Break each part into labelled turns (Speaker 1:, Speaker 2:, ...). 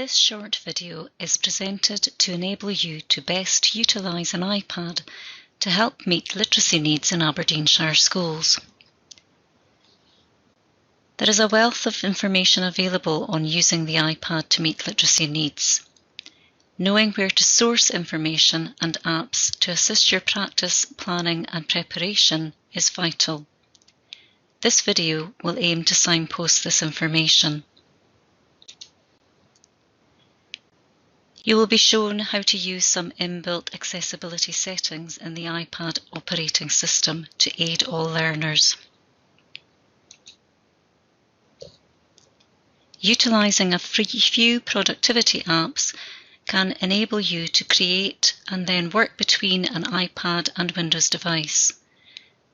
Speaker 1: This short video is presented to enable you to best utilise an iPad to help meet literacy needs in Aberdeenshire schools. There is a wealth of information available on using the iPad to meet literacy needs. Knowing where to source information and apps to assist your practice, planning and preparation is vital. This video will aim to signpost this information. You will be shown how to use some inbuilt accessibility settings in the iPad operating system to aid all learners. Utilising a few productivity apps can enable you to create and then work between an iPad and Windows device.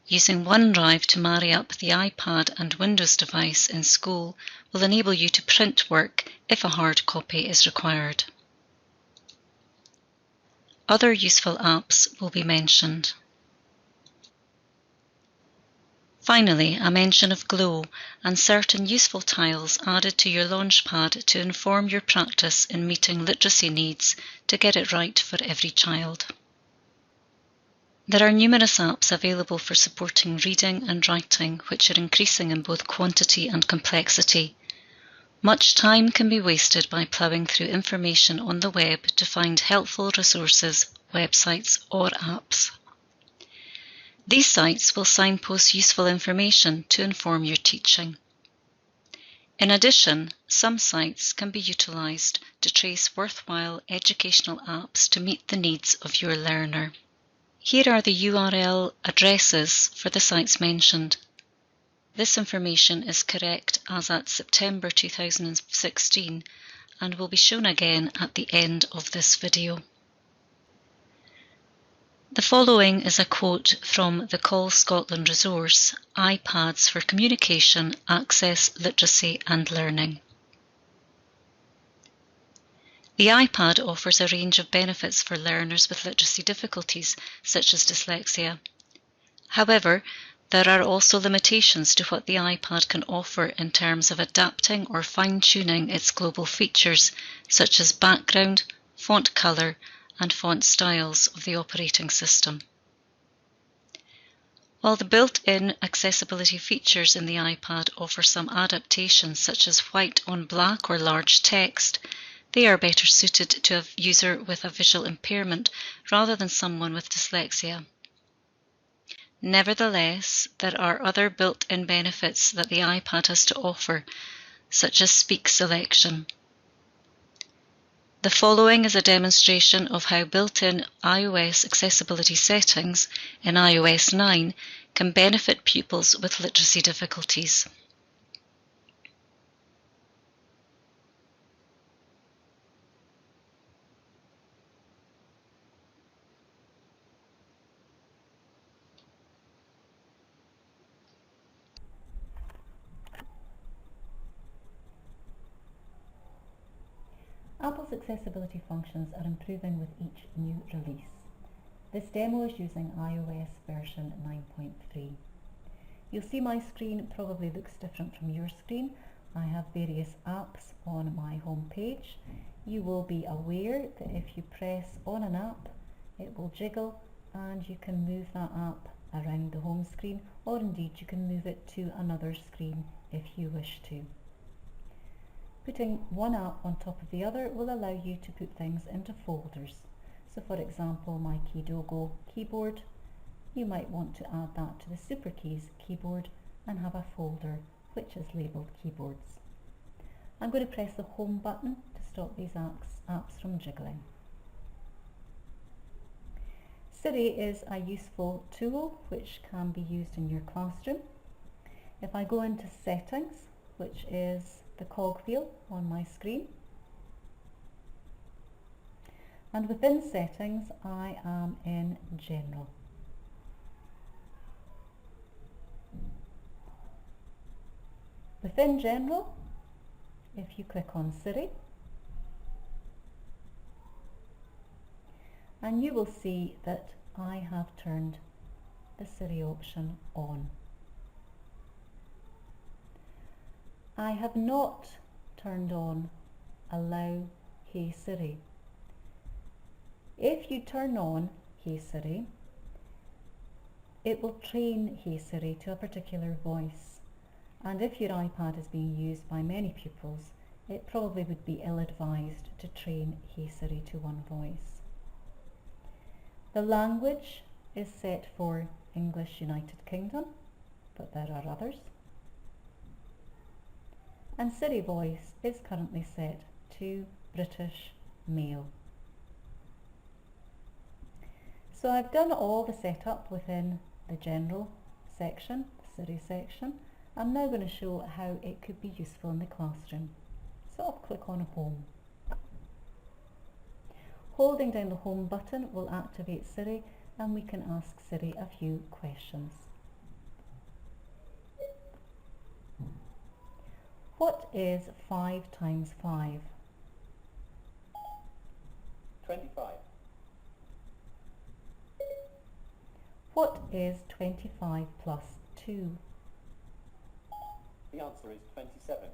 Speaker 1: Using OneDrive to marry up the iPad and Windows device in school will enable you to print work if a hard copy is required. Other useful apps will be mentioned. Finally, a mention of Glow and certain useful tiles added to your Launchpad to inform your practice in meeting literacy needs to get it right for every child. There are numerous apps available for supporting reading and writing, which are increasing in both quantity and complexity. Much time can be wasted by ploughing through information on the web to find helpful resources, websites or apps. These sites will signpost useful information to inform your teaching. In addition, some sites can be utilised to trace worthwhile educational apps to meet the needs of your learner. Here are the URL addresses for the sites mentioned. This information is correct as at September 2016 and will be shown again at the end of this video. The following is a quote from the Call Scotland resource, iPads for Communication, Access, Literacy and Learning. The iPad offers a range of benefits for learners with literacy difficulties, such as dyslexia. However, there are also limitations to what the iPad can offer in terms of adapting or fine-tuning its global features, such as background, font colour, and font styles of the operating system. While the built-in accessibility features in the iPad offer some adaptations such as white on black or large text, they are better suited to a user with a visual impairment rather than someone with dyslexia. Nevertheless, there are other built-in benefits that the iPad has to offer, such as speak selection. The following is a demonstration of how built-in iOS accessibility settings in iOS 9 can benefit pupils with literacy difficulties.
Speaker 2: Apple's accessibility functions are improving with each new release. This demo is using iOS version 9.3. You'll see my screen probably looks different from your screen. I have various apps on my home page. You will be aware that if you press on an app, it will jiggle and you can move that app around the home screen, or indeed you can move it to another screen if you wish to. Putting one app on top of the other will allow you to put things into folders. So for example, my Kidogo keyboard, you might want to add that to the SuperKeys keyboard and have a folder which is labelled keyboards. I'm going to press the home button to stop these apps from jiggling. Siri is a useful tool which can be used in your classroom. If I go into settings, which is the cogwheel on my screen, and within settings I am in general. Within general, if you click on Siri, and you will see that I have turned the Siri option on. I have not turned on allow Hey Siri. If you turn on Hey Siri, it will train Hey Siri to a particular voice, and if your iPad is being used by many pupils, it probably would be ill-advised to train Hey Siri to one voice. The language is set for English United Kingdom, but there are others. And Siri voice is currently set to British Male. So I've done all the setup within the general section, the Siri section. I'm now going to show how it could be useful in the classroom. So I'll click on Home. Holding down the Home button will activate Siri, and we can ask Siri a few questions. What is 5 times 5?
Speaker 3: 25.
Speaker 2: What is 25 plus 2?
Speaker 3: The answer is 27.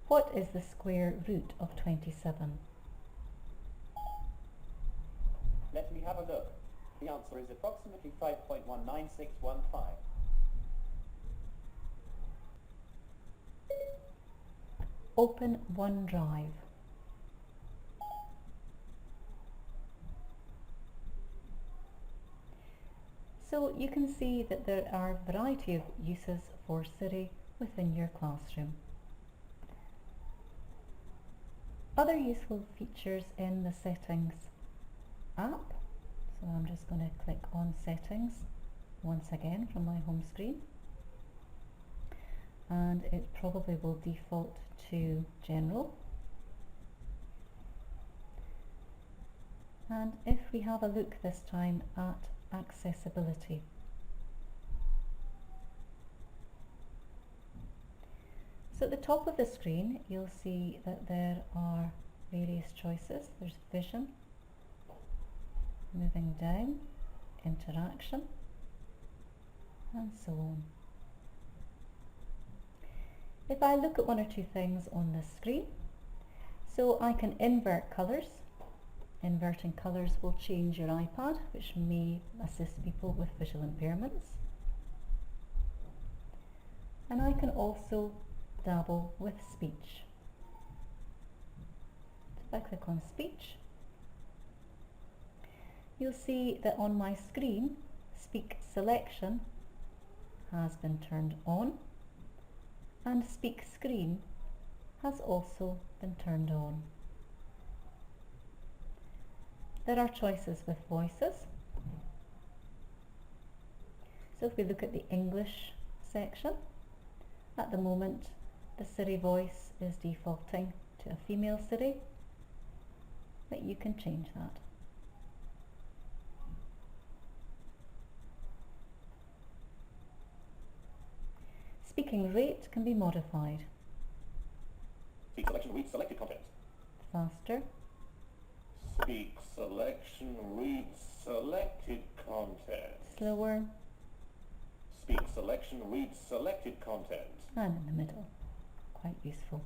Speaker 2: What is the square root of 27?
Speaker 3: Let me have a look. The answer is approximately 5.19615.
Speaker 2: Open OneDrive. So you can see that there are a variety of uses for Siri within your classroom. Other useful features in the Settings app. So I'm just going to click on Settings once again from my home screen. And it probably will default to General. And if we have a look this time at Accessibility. So at the top of the screen you'll see that there are various choices. There's Vision, moving down, Interaction, and so on. If I look at one or two things on this screen, so I can invert colours. Inverting colours will change your iPad, which may assist people with visual impairments. And I can also dabble with speech. So if I click on speech, you'll see that on my screen, Speak Selection has been turned on, and Speak Screen has also been turned on. There are choices with voices. So if we look at the English section, at the moment the Siri voice is defaulting to a female Siri, but you can change that. Speaking rate can be modified.
Speaker 3: Speak selection reads selected content.
Speaker 2: Faster,
Speaker 3: Speak selection reads selected content.
Speaker 2: slower,
Speaker 3: Speak selection reads selected content.
Speaker 2: and in the middle. Quite useful.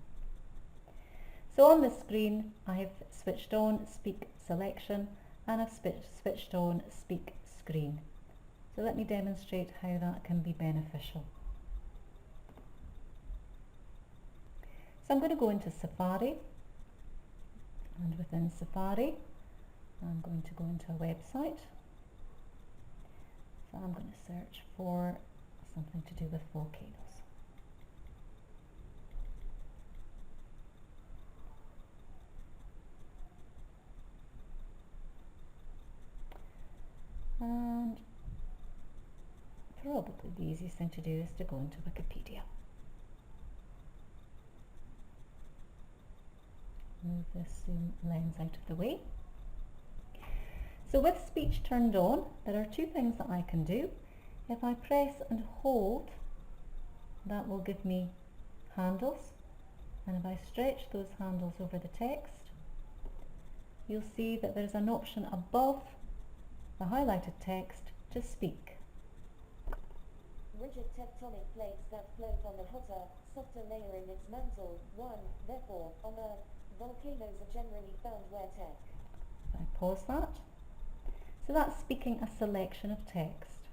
Speaker 2: So on the screen I have switched on Speak Selection and I've switched on Speak Screen. So let me demonstrate how that can be beneficial. So I'm going to go into Safari, and within Safari I'm going to go into a website. So I'm going to search for something to do with volcanoes. And probably the easiest thing to do is to go into Wikipedia. Move this zoom lens out of the way. So with speech turned on, there are two things that I can do. If I press and hold, that will give me handles, and if I stretch those handles over the text, you'll see that there's an option above the highlighted text to speak.
Speaker 4: rigid tectonic plates that float on the hotter, softer layer in its mantle. 1. Therefore, on Earth, volcanoes are generally found where tech.
Speaker 2: I pause that. So that's speaking a selection of text.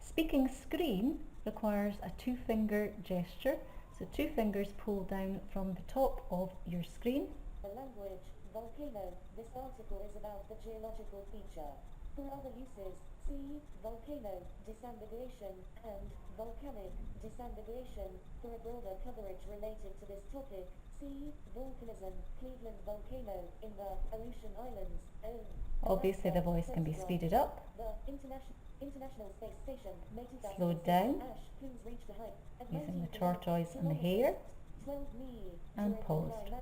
Speaker 2: Speaking screen requires a two-finger gesture. So 2 fingers pull down from the top of your screen.
Speaker 4: A language, volcano. This article is about the geological feature. For other uses, see volcano, disambiguation, and volcanic, disambiguation. For a broader coverage related to this topic, see volcanism, Cleveland volcano, in the Aleutian Islands.
Speaker 2: Obviously the voice can be speeded up,
Speaker 4: The International Space Station, May 2006.
Speaker 2: slowed down,
Speaker 4: Ash plumes reached a height of
Speaker 2: using the
Speaker 4: 19
Speaker 2: tortoise and the hare,
Speaker 4: 12 me,
Speaker 2: and paused.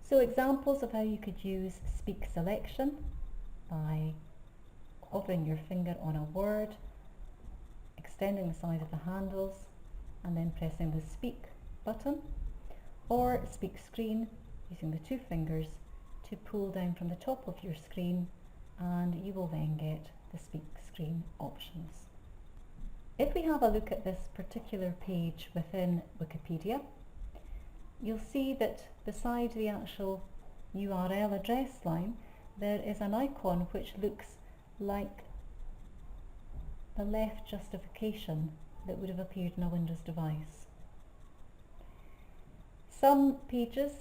Speaker 2: So examples of how you could use speak selection by hovering your finger on a word, extending the size of the handles, and then pressing the speak button, or speak screen using the 2 fingers to pull down from the top of your screen, and you will then get the speak screen options. If we have a look at this particular page within Wikipedia, you'll see that beside the actual URL address line there is an icon which looks like the left justification that would have appeared in a Windows device. Some pages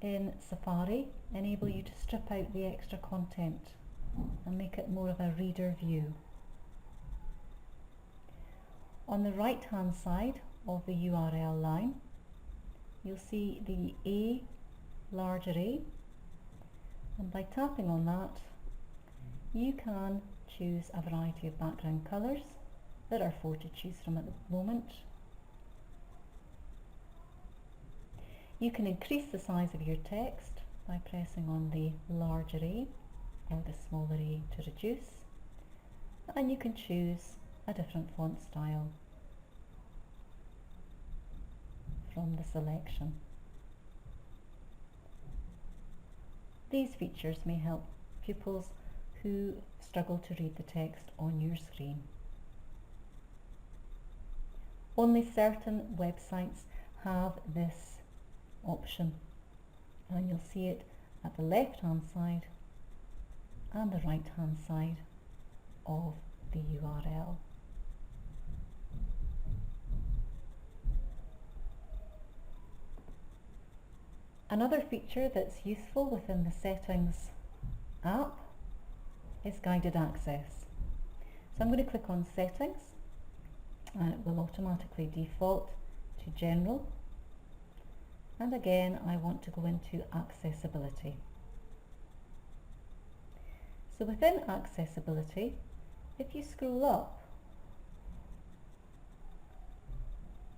Speaker 2: in Safari enable you to strip out the extra content and make it more of a reader view. On the right hand side of the URL line you'll see the A larger A, and by tapping on that you can choose a variety of background colours. There are 4 to choose from at the moment. You can increase the size of your text by pressing on the larger A or the smaller A to reduce, and you can choose a different font style from the selection. These features may help pupils who struggle to read the text on your screen. Only certain websites have this option, and you'll see it at the left hand side and the right hand side of the URL. Another feature that's useful within the Settings app is guided access. So I'm going to click on Settings and it will automatically default to General, and again I want to go into Accessibility. So within Accessibility, if you scroll up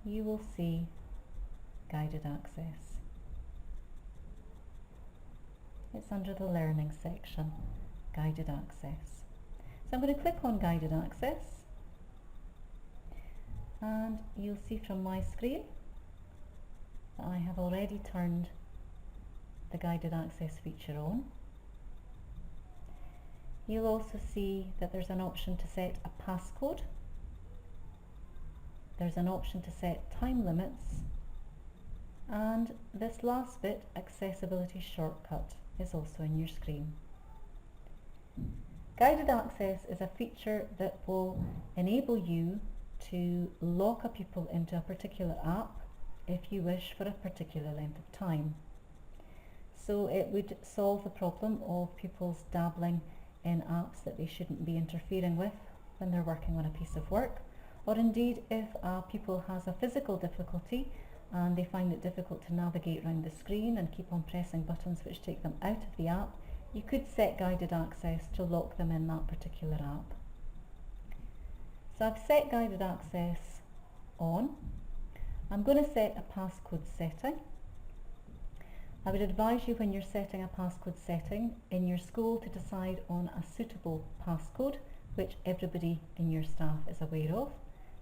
Speaker 2: you will see Guided Access. It's under the Learning section, Guided Access. So I'm going to click on Guided Access, and you'll see from my screen that I have already turned the Guided Access feature on. You'll also see that there's an option to set a passcode. There's an option to set time limits, and this last bit, Accessibility Shortcut, is also in your screen. Guided access is a feature that will enable you to lock a pupil into a particular app if you wish for a particular length of time. So it would solve the problem of pupils dabbling in apps that they shouldn't be interfering with when they're working on a piece of work, or indeed if a pupil has a physical difficulty and they find it difficult to navigate around the screen and keep on pressing buttons which take them out of the app, you could set guided access to lock them in that particular app. So I've set guided access on. I'm going to set a passcode setting. I would advise you when you're setting a passcode setting in your school to decide on a suitable passcode which everybody in your staff is aware of.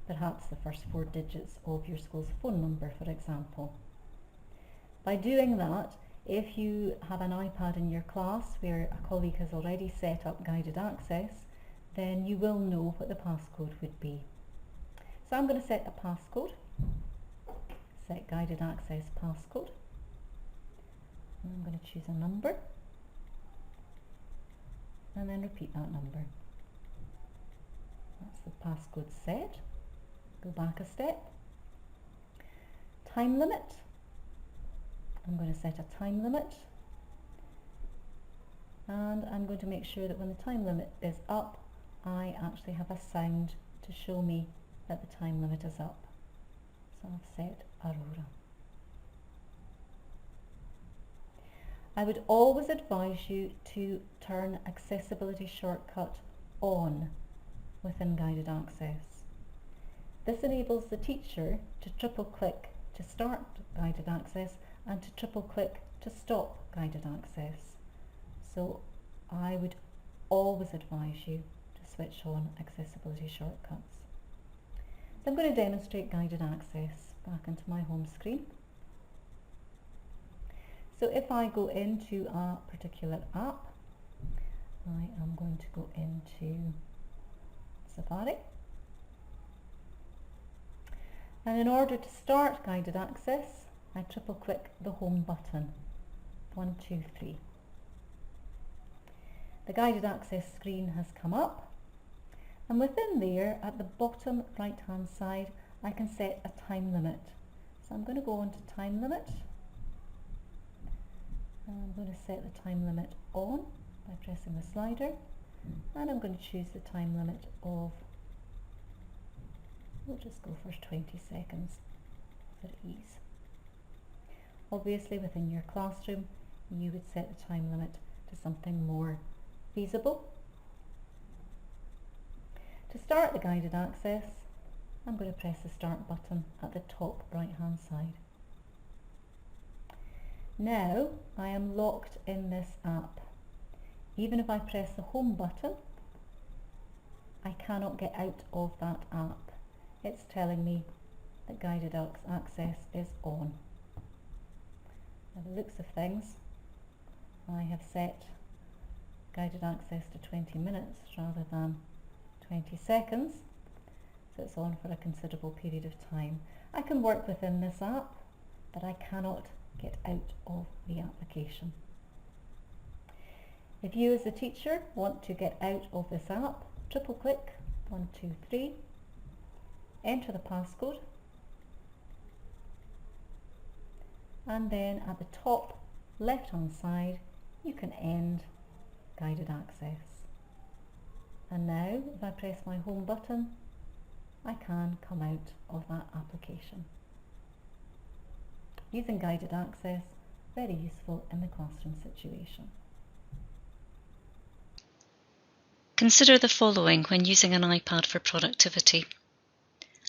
Speaker 2: Perhaps the first 4 digits of your school's phone number, for example. By doing that, if you have an iPad in your class where a colleague has already set up guided access, then you will know what the passcode would be. So I'm going to set a passcode, set guided access passcode, and I'm going to choose a number and then repeat that number. That's the passcode set. Go back a step. Time limit. I'm going to set a time limit, and I'm going to make sure that when the time limit is up, I actually have a sound to show me that the time limit is up. So I've set Aurora. I would always advise you to turn accessibility shortcut on within guided access. This enables the teacher to triple click to start guided access and to triple click to stop guided access. So I would always advise you to switch on accessibility shortcuts. So I'm going to demonstrate guided access back into my home screen. So if I go into a particular app, I am going to go into Safari. And in order to start guided access, I triple click the home button. 1, 2, 3. The guided access screen has come up, and within there at the bottom right hand side I can set a time limit. So I'm going to go on to time limit. I'm going to set the time limit on by pressing the slider, and I'm going to choose the time limit of, we'll just go for 20 seconds for ease. Obviously within your classroom you would set the time limit to something more feasible. To start the guided access, I'm going to press the start button at the top right hand side. Now I am locked in this app. Even if I press the home button, I cannot get out of that app. It's telling me that guided access is on. By the looks of things, I have set guided access to 20 minutes rather than 20 seconds, so it's on for a considerable period of time. I can work within this app, but I cannot get out of the application. If you as a teacher want to get out of this app, triple click 1, 2, 3, enter the passcode, and then at the top left hand side you can end guided access. And now if I press my home button, I can come out of that application. Using guided access, very useful in the classroom situation.
Speaker 1: Consider the following when using an iPad for productivity.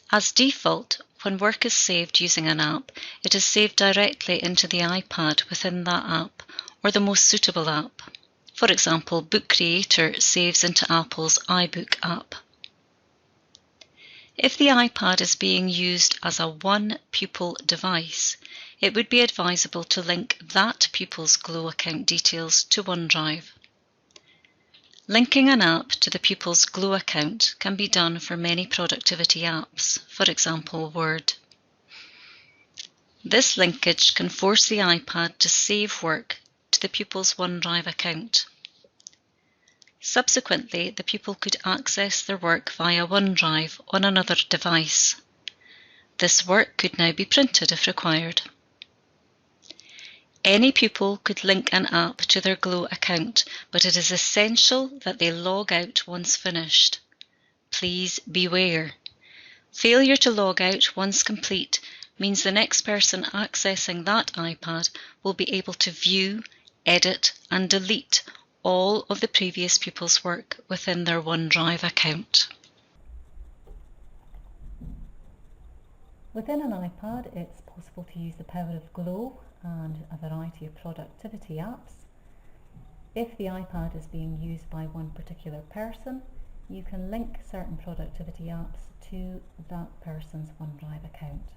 Speaker 1: As default, when work is saved using an app, it is saved directly into the iPad within that app or the most suitable app. For example, Book Creator saves into Apple's iBook app. If the iPad is being used as a one-pupil device, it would be advisable to link that pupil's Glow account details to OneDrive. Linking an app to the pupil's Glow account can be done for many productivity apps, for example Word. This linkage can force the iPad to save work to the pupil's OneDrive account. Subsequently, the pupil could access their work via OneDrive on another device. This work could now be printed if required. Any pupil could link an app to their Glow account, but it is essential that they log out once finished. Please beware. Failure to log out once complete means the next person accessing that iPad will be able to view, edit and delete all of the previous pupil's work within their OneDrive account.
Speaker 2: Within an iPad, it's possible to use the power of Glow and a variety of productivity apps. If the iPad is being used by one particular person, you can link certain productivity apps to that person's OneDrive account.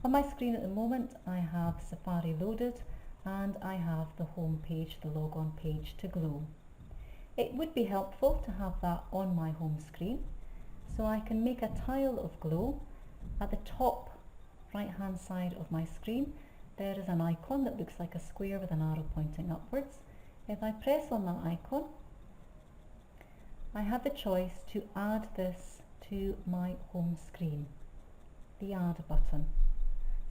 Speaker 2: On my screen at the moment, I have Safari loaded and I have the home page, the logon page to Glow. It would be helpful to have that on my home screen, so I can make a tile of glow. At the top right hand side of my screen there is an icon that looks like a square with an arrow pointing upwards. If I press on that icon, I have the choice to add this to my home screen, the add button.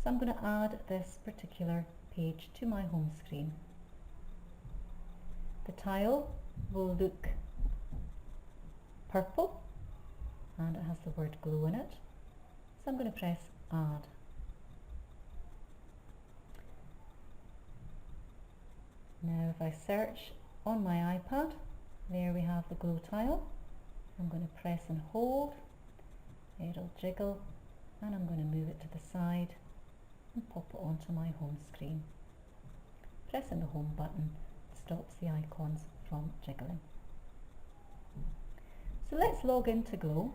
Speaker 2: So I'm going to add this particular page to my home screen. The tile will look purple and it has the word glow in it. So I'm going to press add. Now if I search on my iPad, there we have the glow tile. I'm going to press and hold, it'll jiggle, and I'm going to move it to the side and pop it onto my home screen. Pressing the home button stops the icons from jiggling. So let's log into Glow.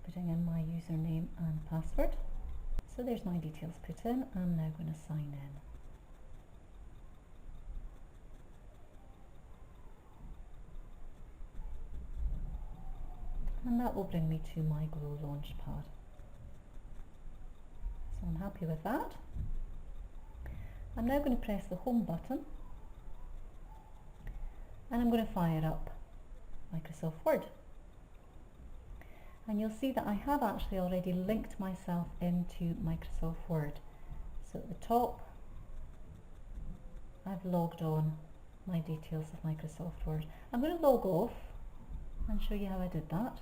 Speaker 2: Putting in my username and password. So there's my details put in. I'm now going to sign in. And that will bring me to my Glow Launchpad. So I'm happy with that. I'm now going to press the home button and I'm going to fire up Microsoft Word. And you'll see that I have actually already linked myself into Microsoft Word. So at the top, I've logged on my details of Microsoft Word. I'm going to log off and show you how I did that.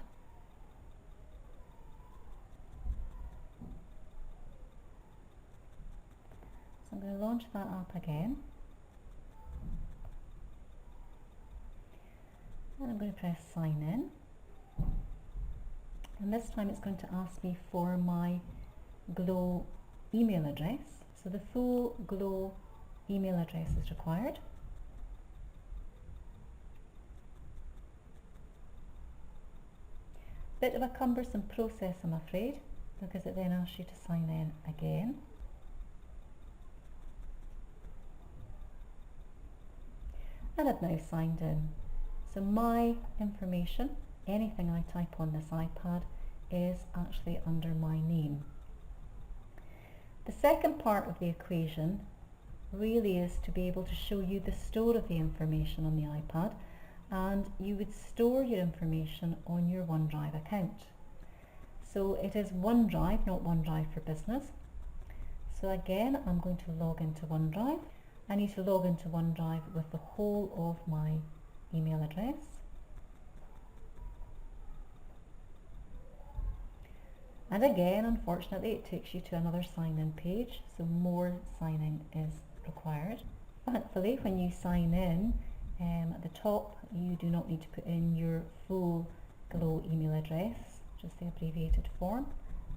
Speaker 2: So I'm going to launch that app again. And I'm going to press sign in. And this time it's going to ask me for my Glow email address. So the full Glow email address is required. Bit of a cumbersome process, I'm afraid, because it then asks you to sign in again. And I've now signed in. So my information, anything I type on this iPad, is actually under my name. The second part of the equation really is to be able to show you the store of the information on the iPad, and you would store your information on your OneDrive account. So it is OneDrive, not OneDrive for Business. So again, I'm going to log into OneDrive. I need to log into OneDrive with the whole of my email address. And again, unfortunately, it takes you to another sign-in page, so more signing is required. Thankfully, when you sign in, at the top, you do not need to put in your full Glow email address, just the abbreviated form.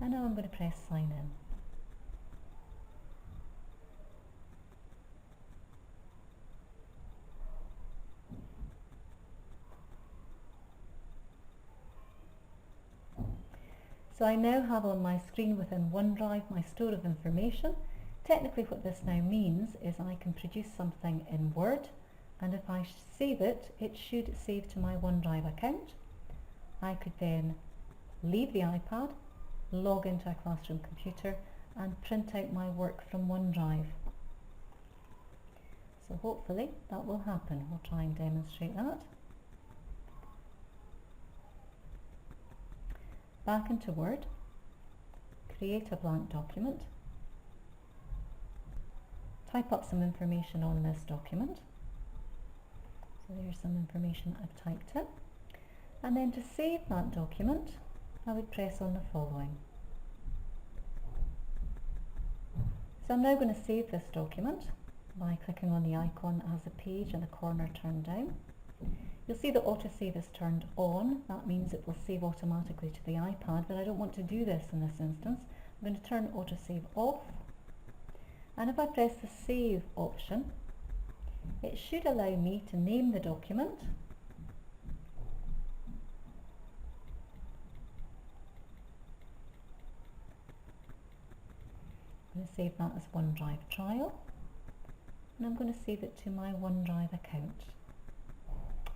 Speaker 2: And now I'm going to press sign in. So I now have on my screen within OneDrive my store of information. Technically what this now means is I can produce something in Word, and if I save it, it should save to my OneDrive account. I could then leave the iPad, log into a classroom computer and print out my work from OneDrive. So hopefully that will happen. We'll try and demonstrate that. Back into Word, create a blank document, type up some information on this document. So there's some information I've typed in. And then to save that document, I would press on the following. So I'm now going to save this document by clicking on the icon that has a page and a corner turned down. You'll see that autosave is turned on. That means it will save automatically to the iPad, but I don't want to do this in this instance. I'm going to turn autosave off. And if I press the save option, it should allow me to name the document. I'm going to save that as OneDrive trial, and I'm going to save it to my OneDrive account.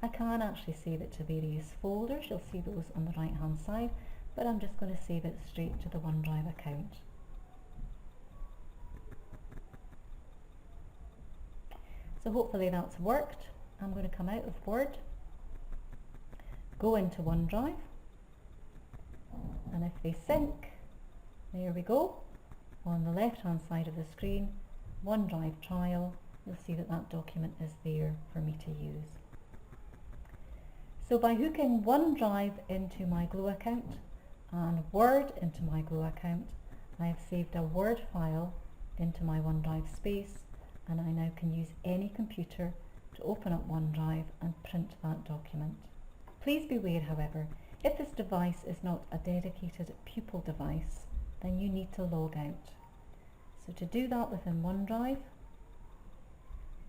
Speaker 2: I can actually save it to various folders, you'll see those on the right hand side, but I'm just going to save it straight to the OneDrive account. So hopefully that's worked. I'm going to come out of Word, go into OneDrive, and if they sync, there we go. On the left hand side of the screen, OneDrive trial, you'll see that that document is there for me to use. So by hooking OneDrive into my Glow account and Word into my Glow account, I have saved a Word file into my OneDrive space, and I now can use any computer to open up OneDrive and print that document. Please beware, however, if this device is not a dedicated pupil device, then you need to log out. So to do that within OneDrive,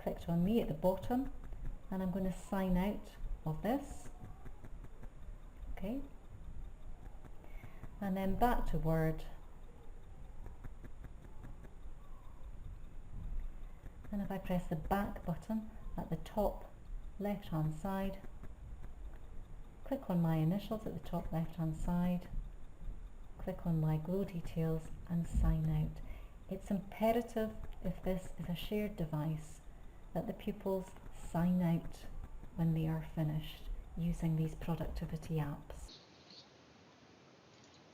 Speaker 2: clicked on me at the bottom, and I'm going to sign out of this. Okay, and then back to Word, and if I press the back button at the top left hand side, click on my initials at the top left hand side, click on my Glow details and sign out. It's imperative, if this is a shared device, that the pupils sign out when they are finished using these productivity apps.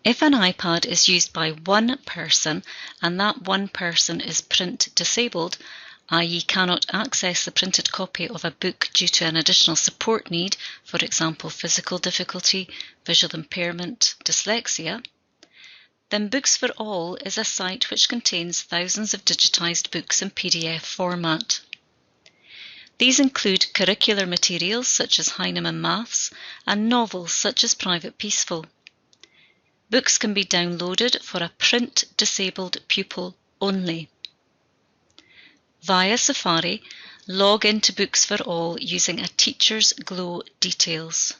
Speaker 1: If an iPad is used by one person and that one person is print disabled, i.e. cannot access the printed copy of a book due to an additional support need, for example physical difficulty, visual impairment, dyslexia, then Books for All is a site which contains thousands of digitised books in PDF format. These include curricular materials such as Heinemann Maths and novels such as Private Peaceful. Books can be downloaded for a print disabled pupil only. Via Safari, log into Books for All using a teacher's Glow details.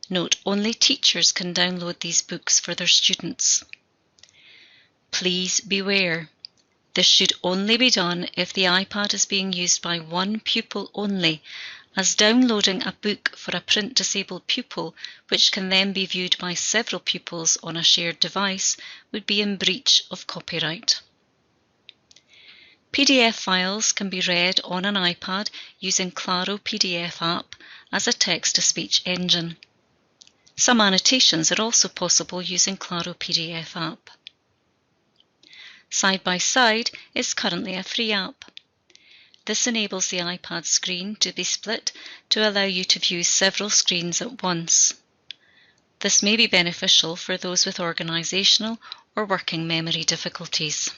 Speaker 1: Note, only teachers can download these books for their students. Please beware. This should only be done if the iPad is being used by one pupil only, as downloading a book for a print disabled pupil, which can then be viewed by several pupils on a shared device, would be in breach of copyright. PDF files can be read on an iPad using Claro PDF app as a text-to-speech engine. Some annotations are also possible using Claro PDF app. Side by Side is currently a free app. This enables the iPad screen to be split to allow you to view several screens at once. This may be beneficial for those with organisational or working memory difficulties.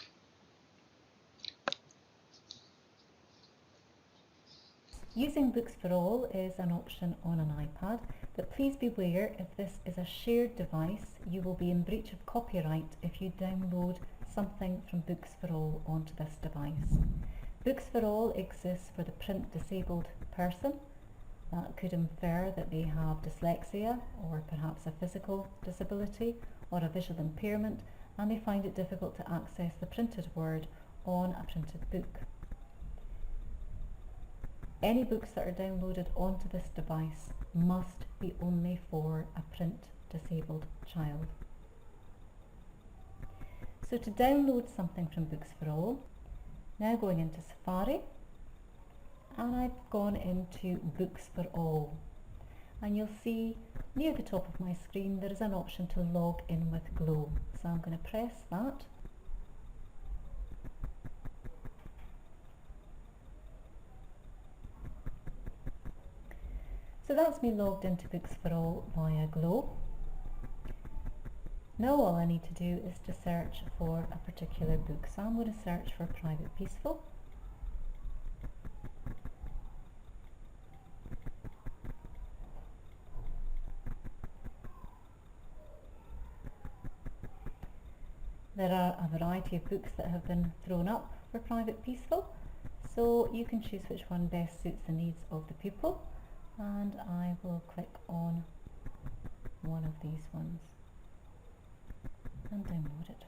Speaker 2: Using Books for All is an option on an iPad, but please beware, if this is a shared device, you will be in breach of copyright if you download something from Books for All onto this device. Books for All exists for the print disabled person. That could infer that they have dyslexia or perhaps a physical disability or a visual impairment, and they find it difficult to access the printed word on a printed book. Any books that are downloaded onto this device must be only for a print disabled child. So to download something from Books for All, now going into Safari, and I've gone into Books for All, and you'll see near the top of my screen there is an option to log in with Glow. So I'm going to press that. So that's me logged into Books for All via Glow. Now all I need to do is to search for a particular book. So I'm going to search for Private Peaceful. There are a variety of books that have been thrown up for Private Peaceful, so you can choose which one best suits the needs of the pupil, and I will click on one of these ones and download it.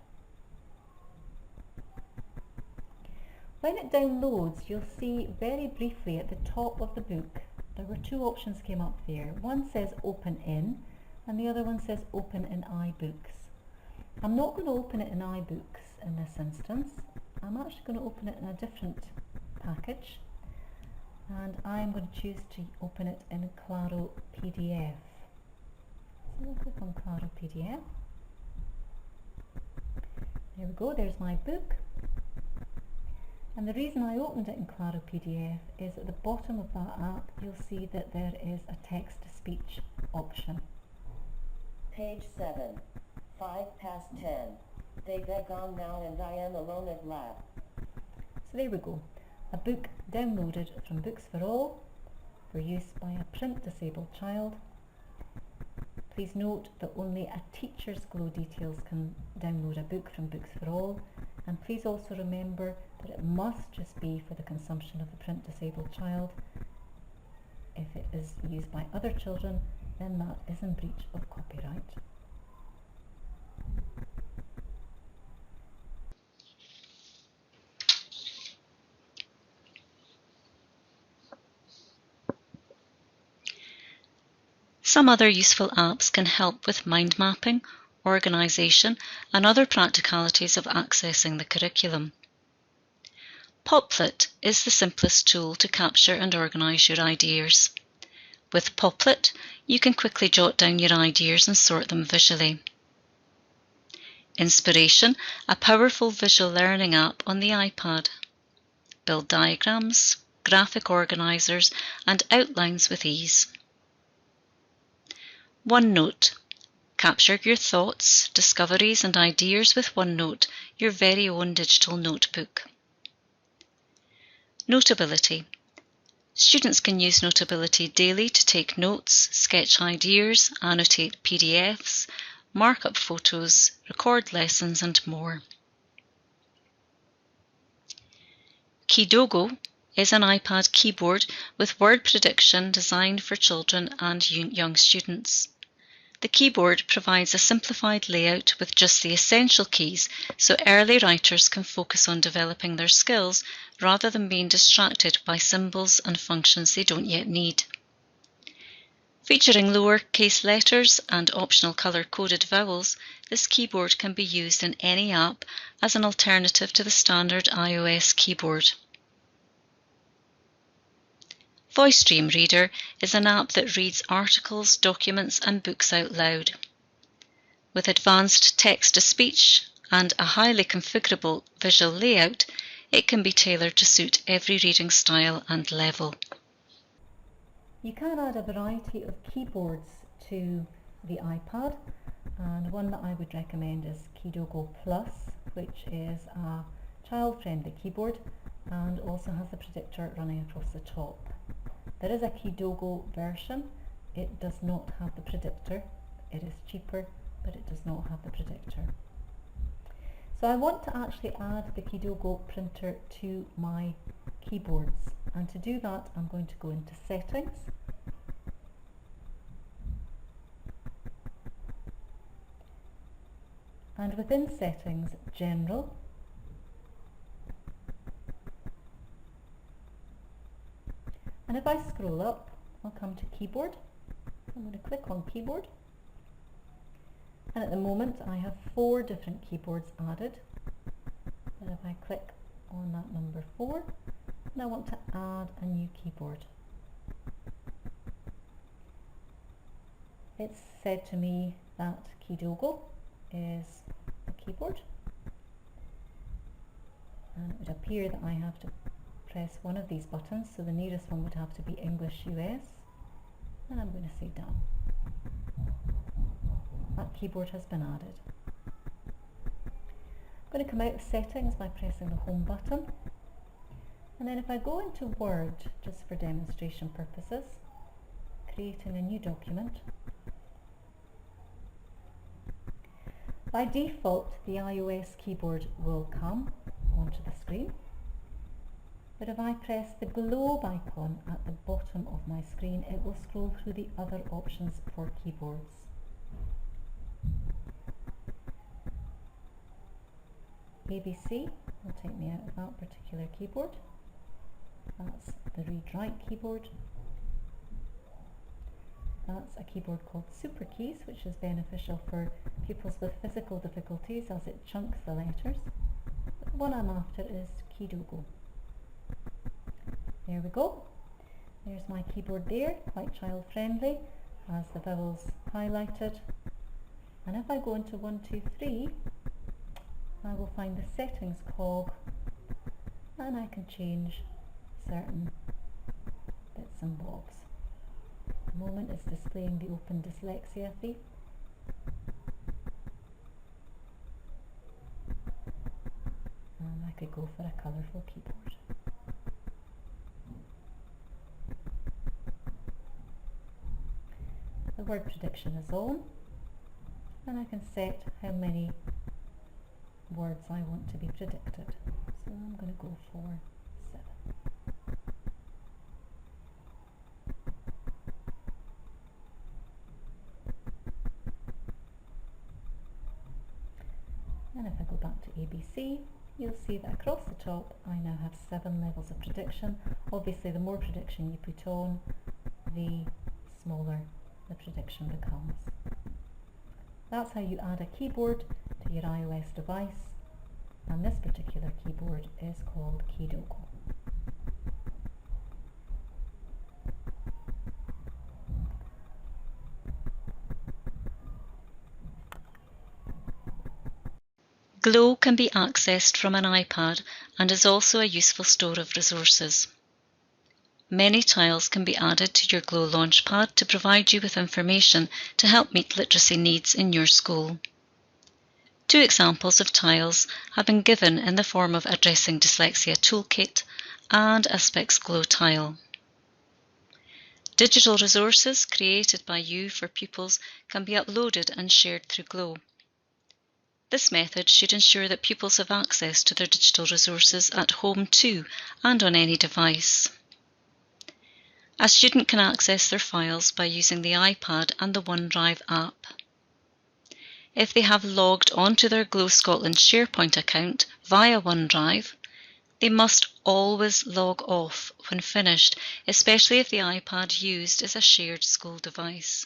Speaker 2: When it downloads, you'll see very briefly at the top of the book, there were two options came up there. One says Open In, and the other one says Open in iBooks. I'm not going to open it in iBooks in this instance. I'm actually going to open it in a different package, and I'm going to choose to open it in Claro PDF. So we'll click on Claro PDF. There we go, there's my book. And the reason I opened it in Claro PDF is at the bottom of that app you'll see that there is a text-to-speech option.
Speaker 4: Page 7. 5 past 10. They're gone now and I am alone at last.
Speaker 2: So there we go. A book downloaded from Books for All for use by a print-disabled child. Please note that only a teacher's Glow details can download a book from Books for All, and please also remember that it must just be for the consumption of the print-disabled child. If it is used by other children, then that is in breach of copyright.
Speaker 1: Some other useful apps can help with mind mapping, organisation, and other practicalities of accessing the curriculum. Poplet is the simplest tool to capture and organise your ideas. With Poplet, you can quickly jot down your ideas and sort them visually. Inspiration, a powerful visual learning app on the iPad. Build diagrams, graphic organisers, and outlines with ease. OneNote. Capture your thoughts, discoveries and ideas with OneNote, your very own digital notebook. Notability. Students can use Notability daily to take notes, sketch ideas, annotate PDFs, mark up photos, record lessons and more. Kidogo is an iPad keyboard with word prediction designed for children and young students. The keyboard provides a simplified layout with just the essential keys so early writers can focus on developing their skills rather than being distracted by symbols and functions they don't yet need. Featuring lowercase letters and optional colour-coded vowels, this keyboard can be used in any app as an alternative to the standard iOS keyboard. VoiceStream Reader is an app that reads articles, documents and books out loud. With advanced text-to-speech and a highly configurable visual layout, it can be tailored to suit every reading style and level.
Speaker 2: You can add a variety of keyboards to the iPad, and one that I would recommend is Kidogo Plus, which is a child-friendly keyboard and also has the predictor running across the top. There is a Kidogo version. It does not have the predictor. It is cheaper, but it does not have the predictor. So I want to actually add the Kidogo printer to my keyboards, and to do that I'm going to go into Settings, and within Settings, General, and if I scroll up I'll come to Keyboard. I'm going to click on Keyboard, and at the moment I have 4 different keyboards added. And if I click on that number 4, and I want to add a new keyboard, it's said to me that Kidogo is a keyboard, and it would appear that I have to press one of these buttons, so the nearest one would have to be English US, and I'm going to say done. That keyboard has been added. I'm going to come out of Settings by pressing the Home button, and then if I go into Word, just for demonstration purposes, creating a new document, by default the iOS keyboard will come onto the screen, but if I press the globe icon at the bottom of my screen, it will scroll through the other options for keyboards. ABC will take me out of that particular keyboard. That's the read-write keyboard. That's a keyboard called Super Keys, which is beneficial for pupils with physical difficulties as it chunks the letters. But the one I'm after is Kidogo. There we go. There's my keyboard there, quite child friendly, has the vowels highlighted. And if I go into 1, 2, 3, I will find the settings cog, and I can change certain bits and bobs. At the moment it's displaying the open dyslexia theme. And I could go for a colourful keyboard. The word prediction is on, and I can set how many words I want to be predicted. So I'm going to go for 7. And if I go back to ABC, you'll see that across the top I now have 7 levels of prediction. Obviously the more prediction you put on, the smaller the prediction becomes. That's how you add a keyboard to your iOS device, and this particular keyboard is called Kidogo.
Speaker 1: Glow can be accessed from an iPad and is also a useful store of resources. Many tiles can be added to your Glow Launchpad to provide you with information to help meet literacy needs in your school. 2 examples of tiles have been given in the form of Addressing Dyslexia Toolkit and Aspects Glow tile. Digital resources created by you for pupils can be uploaded and shared through Glow. This method should ensure that pupils have access to their digital resources at home too and on any device. A student can access their files by using the iPad and the OneDrive app. If they have logged onto their Glow Scotland SharePoint account via OneDrive, they must always log off when finished, especially if the iPad used is a shared school device.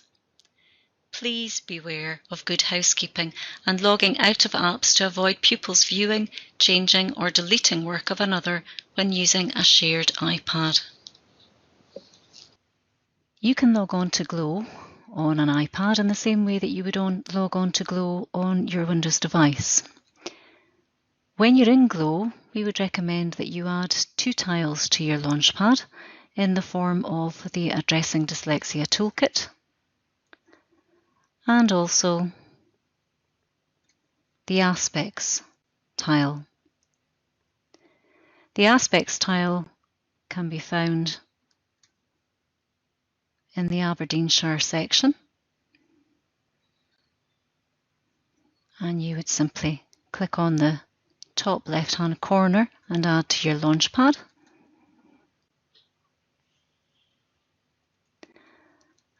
Speaker 1: Please beware of good housekeeping and logging out of apps to avoid pupils viewing, changing or deleting work of another when using a shared iPad. You can log on to Glow on an iPad in the same way that you would log on to Glow on your Windows device. When you're in Glow, we would recommend that you add 2 tiles to your Launchpad in the form of the Addressing Dyslexia Toolkit and also the Aspects tile. The Aspects tile can be found in the Aberdeenshire section, and you would simply click on the top left hand corner and add to your Launchpad.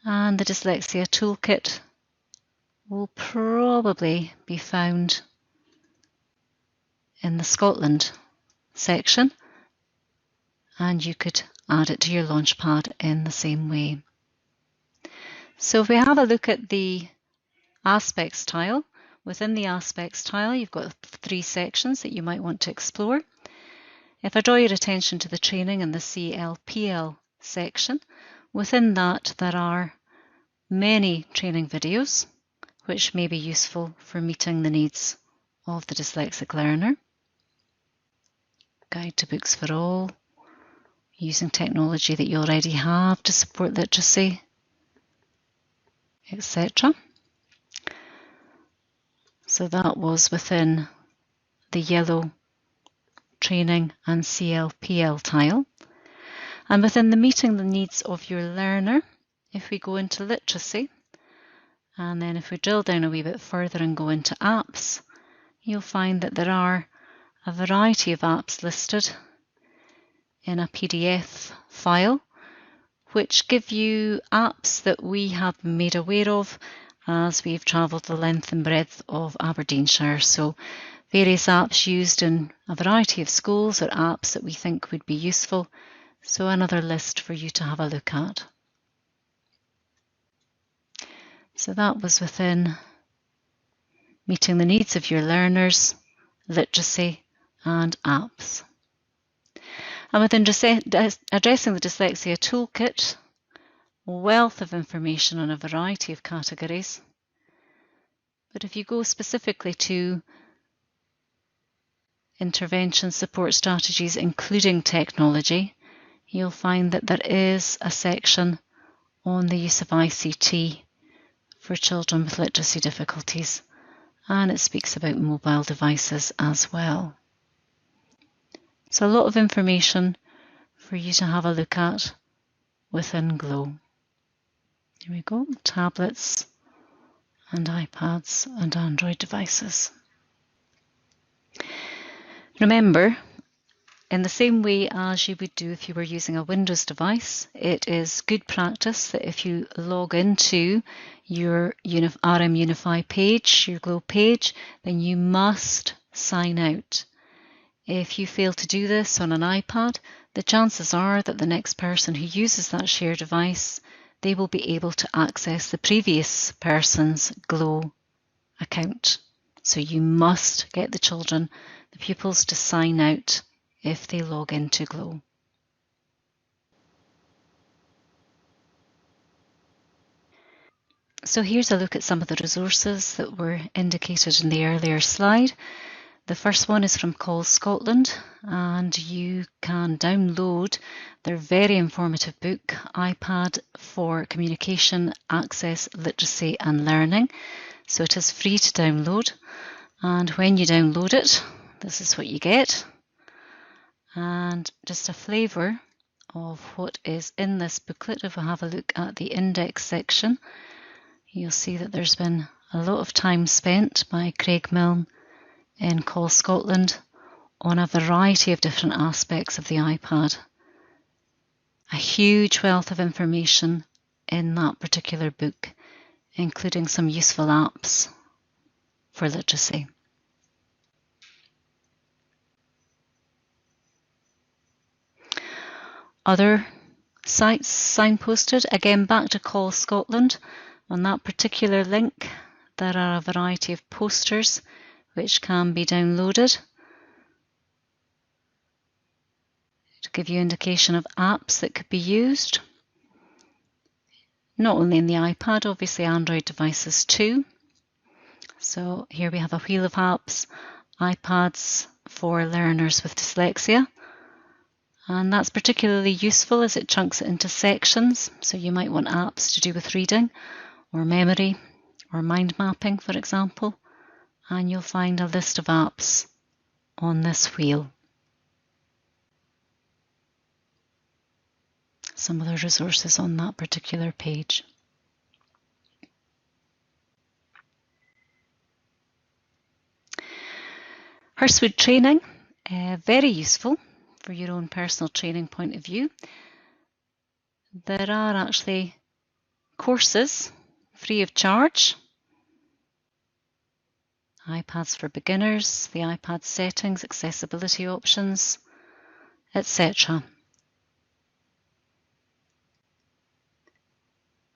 Speaker 1: And the Dyslexia Toolkit will probably be found in the Scotland section, and you could add it to your Launchpad in the same way. So if we have a look at the Aspects tile, within the Aspects tile you've got 3 sections that you might want to explore. If I draw your attention to the training and the CLPL section, within that there are many training videos which may be useful for meeting the needs of the dyslexic learner. Guide to Books for All, using technology that you already have to support literacy, etc. So that was within the yellow training and CLPL tile. And within the meeting the needs of your learner, if we go into literacy, and then if we drill down a wee bit further and go into apps, you'll find that there are a variety of apps listed in a PDF file, which give you apps that we have been made aware of as we've travelled the length and breadth of Aberdeenshire. So various apps used in a variety of schools or apps that we think would be useful. So another list for you to have a look at. So that was within meeting the needs of your learners, literacy and apps. And within addressing the dyslexia toolkit, a wealth of information on a variety of categories. But if you go specifically to intervention support strategies, including technology, you'll find that there is a section on the use of ICT for children with literacy difficulties, and it speaks about mobile devices as well. So a lot of information for you to have a look at within Glow. Here we go, tablets and iPads and Android devices. Remember, in the same way as you would do if you were using a Windows device, it is good practice that if you log into your RM Unify page, your Glow page, then you must sign out. If you fail to do this on an iPad, the chances are that the next person who uses that shared device, they will be able to access the previous person's Glow account. So you must get the children, the pupils, to sign out if they log into Glow. So here's a look at some of the resources that were indicated in the earlier slide. The first one is from Call Scotland, and you can download their very informative book, iPad for Communication, Access, Literacy and Learning. So it is free to download, and when you download it, this is what you get. And just a flavour of what is in this booklet. If we have a look at the index section, you'll see that there's been a lot of time spent by Craig Milne in Call Scotland on a variety of different aspects of the iPad. A huge wealth of information in that particular book, including some useful apps for literacy. Other sites signposted, again back to Call Scotland. On that particular link, there are a variety of posters which can be downloaded to give you indication of apps that could be used. Not only in the iPad, obviously Android devices too. So here we have a wheel of apps, iPads for learners with dyslexia. And that's particularly useful as it chunks it into sections. So you might want apps to do with reading or memory or mind mapping, for example. And you'll find a list of apps on this wheel. Some of the resources on that particular page. Hurstwood training, very useful for your own personal training point of view. There are actually courses free of charge. iPads for beginners, the iPad settings, accessibility options, etc.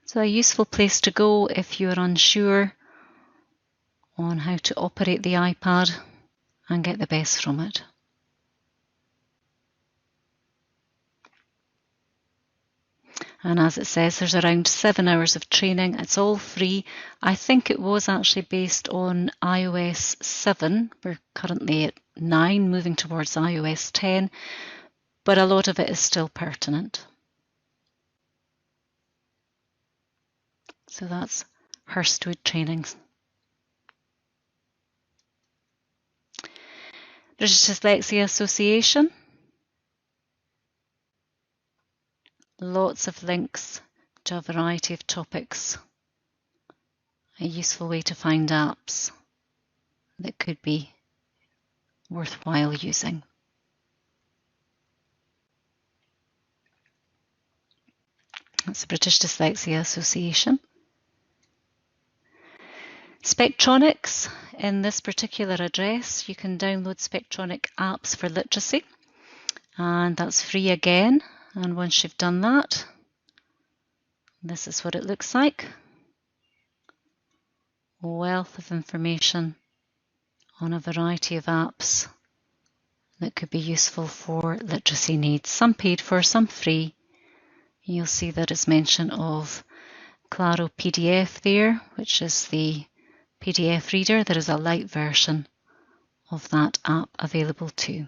Speaker 1: So a useful place to go if you're unsure on how to operate the iPad and get the best from it. And as it says, there's around 7 hours of training. It's all free. I think it was actually based on iOS 7. We're currently at 9, moving towards iOS 10, but a lot of it is still pertinent. So that's Hurstwood Trainings. British Dyslexia Association. Lots of links to a variety of topics. A useful way to find apps that could be worthwhile using. That's the British Dyslexia Association. Spectronics in this particular address, you can download Spectronic apps for literacy, and that's free again. And once you've done that, this is what it looks like. A wealth of information on a variety of apps that could be useful for literacy needs. Some paid for, some free. You'll see there is mention of Claro PDF there, which is the PDF reader. There is a light version of that app available too.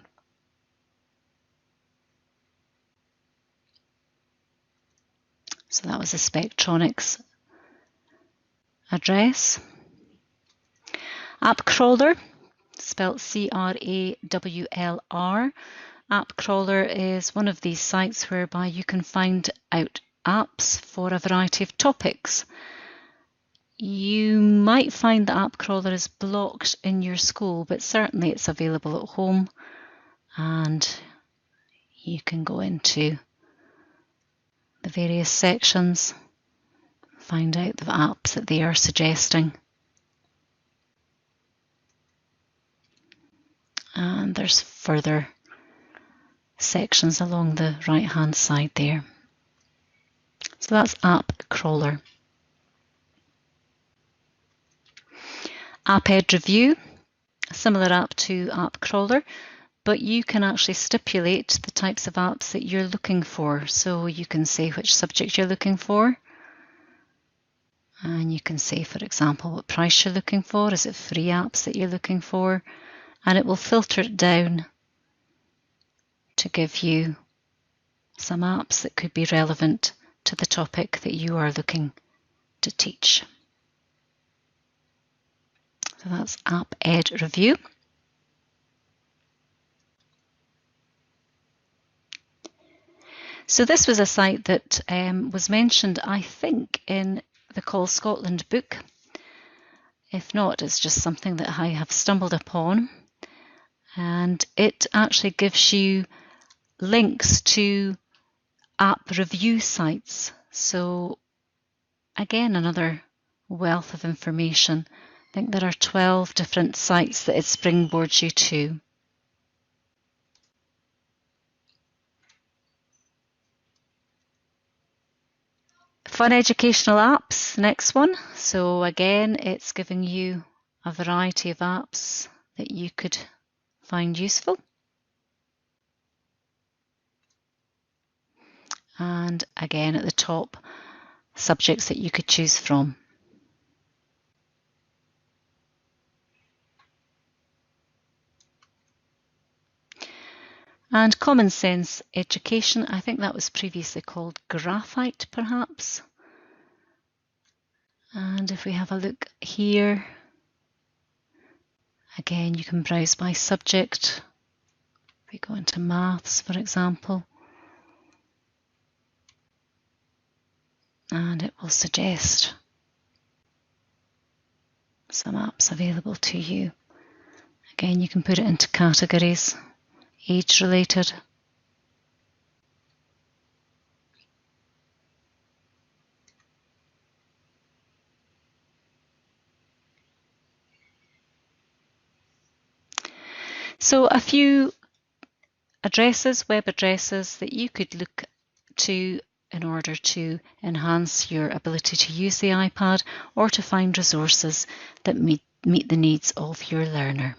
Speaker 1: So that was the Spectronics address. App Crawler, spelled C-R-A-W-L-R. App Crawler is one of these sites whereby you can find out apps for a variety of topics. You might find the App Crawler is blocked in your school, but certainly it's available at home, and you can go into the various sections, find out the apps that they are suggesting. And there's further sections along the right hand side there. So that's App Crawler. App Ed Review, a similar app to App Crawler, but you can actually stipulate the types of apps that you're looking for. So you can say which subject you're looking for, and you can say, for example, what price you're looking for. Is it free apps that you're looking for? And it will filter it down to give you some apps that could be relevant to the topic that you are looking to teach. So that's App Ed Review. So this was a site that was mentioned, I think, in the Call Scotland book. If not, it's just something that I have stumbled upon. And it actually gives you links to app review sites. So again, another wealth of information. I think there are 12 different sites that it springboards you to. Fun educational apps, next one. So again, it's giving you a variety of apps that you could find useful. And again, at the top, subjects that you could choose from. And Common Sense Education, I think that was previously called Graphite, perhaps. And if we have a look here, again, you can browse by subject. If we go into maths, for example, and it will suggest some apps available to you. Again, you can put it into categories, age related. So a few addresses, web addresses that you could look to in order to enhance your ability to use the iPad or to find resources that meet the needs of your learner.